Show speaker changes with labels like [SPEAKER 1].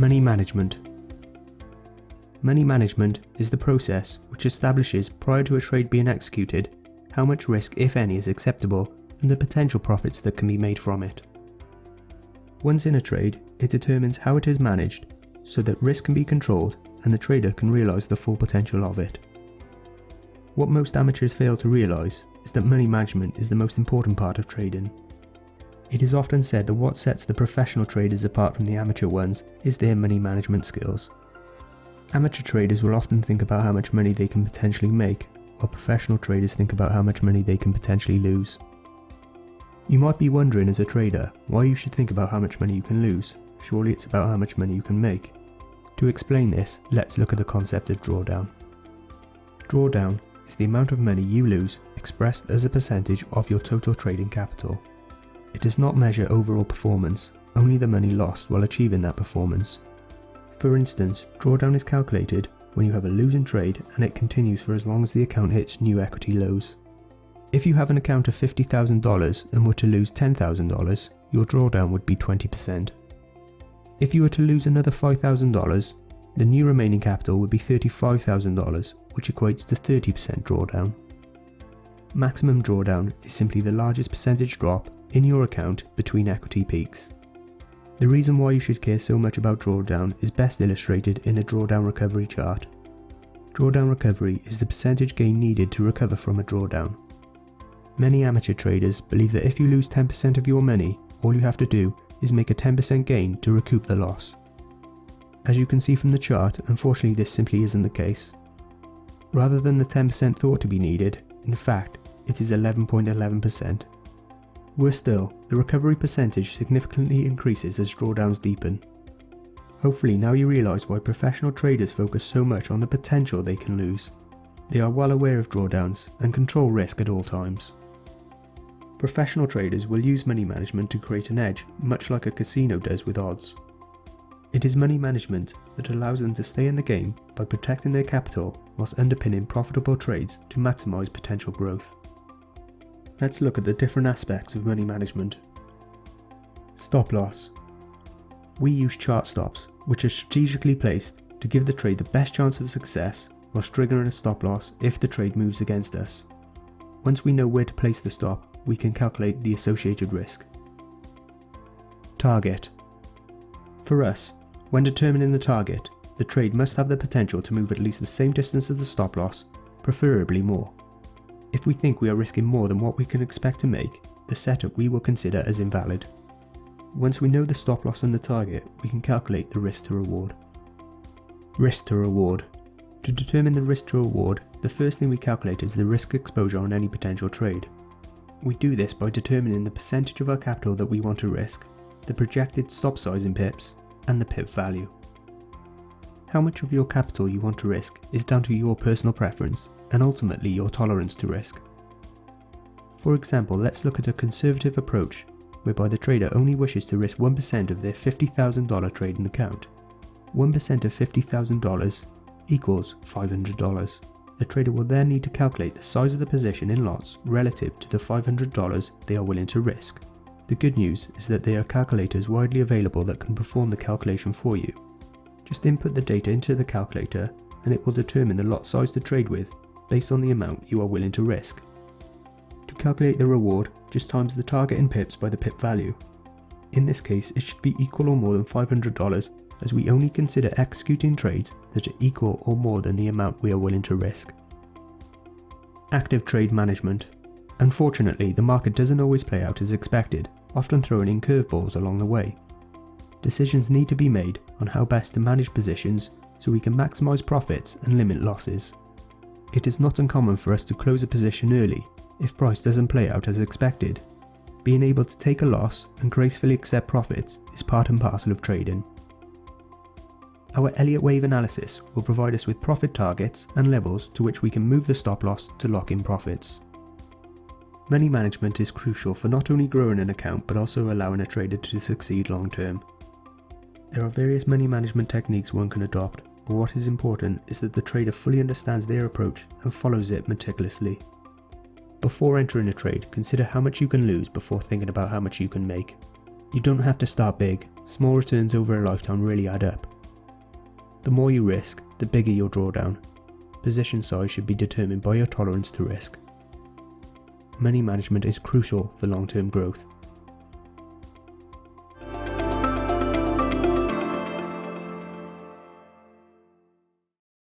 [SPEAKER 1] Money management. Money management is the process which establishes, prior to a trade being executed, how much risk, if any, is acceptable and the potential profits that can be made from it. Once in a trade, it determines how it is managed so that risk can be controlled and the trader can realise the full potential of it. What most amateurs fail to realise is that money management is the most important part of trading. It is often said that what sets the professional traders apart from the amateur ones is their money management skills. Amateur traders will often think about how much money they can potentially make, while professional traders think about how much money they can potentially lose. You might be wondering as a trader why you should think about how much money you can lose. Surely it's about how much money you can make. To explain this, let's look at the concept of drawdown. Drawdown is the amount of money you lose expressed as a percentage of your total trading capital. It does not measure overall performance, only the money lost while achieving that performance. For instance, drawdown is calculated when you have a losing trade and it continues for as long as the account hits new equity lows. If you have an account of $50,000 and were to lose $10,000, your drawdown would be 20%. If you were to lose another $5,000, the new remaining capital would be $35,000, which equates to 30% drawdown. Maximum drawdown is simply the largest percentage drop in your account between equity peaks. The reason why you should care so much about drawdown is best illustrated in a drawdown recovery chart. Drawdown recovery is the percentage gain needed to recover from a drawdown. Many amateur traders believe that if you lose 10% of your money, all you have to do is make a 10% gain to recoup the loss. As you can see from the chart, unfortunately this simply isn't the case. Rather than the 10% thought to be needed, in fact, it is 11.11%. Worse still, the recovery percentage significantly increases as drawdowns deepen. Hopefully now you realise why professional traders focus so much on the potential they can lose. They are well aware of drawdowns and control risk at all times. Professional traders will use money management to create an edge, much like a casino does with odds. It is money management that allows them to stay in the game by protecting their capital whilst underpinning profitable trades to maximise potential growth. Let's look at the different aspects of money management. Stop loss. We use chart stops, which are strategically placed to give the trade the best chance of success whilst triggering a stop loss if the trade moves against us. Once we know where to place the stop, we can calculate the associated risk. Target. For us, when determining the target, the trade must have the potential to move at least the same distance as the stop loss, preferably more. If we think we are risking more than what we can expect to make, the setup we will consider as invalid. Once we know the stop loss and the target, we can calculate the risk to reward. Risk to reward. To determine the risk to reward, the first thing we calculate is the risk exposure on any potential trade. We do this by determining the percentage of our capital that we want to risk, the projected stop size in pips, and the pip value. How much of your capital you want to risk is down to your personal preference and ultimately your tolerance to risk. For example, let's look at a conservative approach whereby the trader only wishes to risk 1% of their $50,000 trading account. 1% of $50,000 equals $500. The trader will then need to calculate the size of the position in lots relative to the $500 they are willing to risk. The good news is that there are calculators widely available that can perform the calculation for you. Just input the data into the calculator and it will determine the lot size to trade with based on the amount you are willing to risk. To calculate the reward, just times the target in pips by the pip value. In this case, it should be equal or more than $500 as we only consider executing trades that are equal or more than the amount we are willing to risk. Active trade management. Unfortunately, the market doesn't always play out as expected, often throwing in curveballs along the way. Decisions need to be made on how best to manage positions so we can maximise profits and limit losses. It is not uncommon for us to close a position early if price doesn't play out as expected. Being able to take a loss and gracefully accept profits is part and parcel of trading. Our Elliott wave analysis will provide us with profit targets and levels to which we can move the stop loss to lock in profits. Money management is crucial for not only growing an account but also allowing a trader to succeed long term. There are various money management techniques one can adopt, but what is important is that the trader fully understands their approach and follows it meticulously. Before entering a trade, consider how much you can lose before thinking about how much you can make. You don't have to start big. Small returns over a lifetime really add up. The more you risk, the bigger your drawdown. Position size should be determined by your tolerance to risk. Money management is crucial for long-term growth,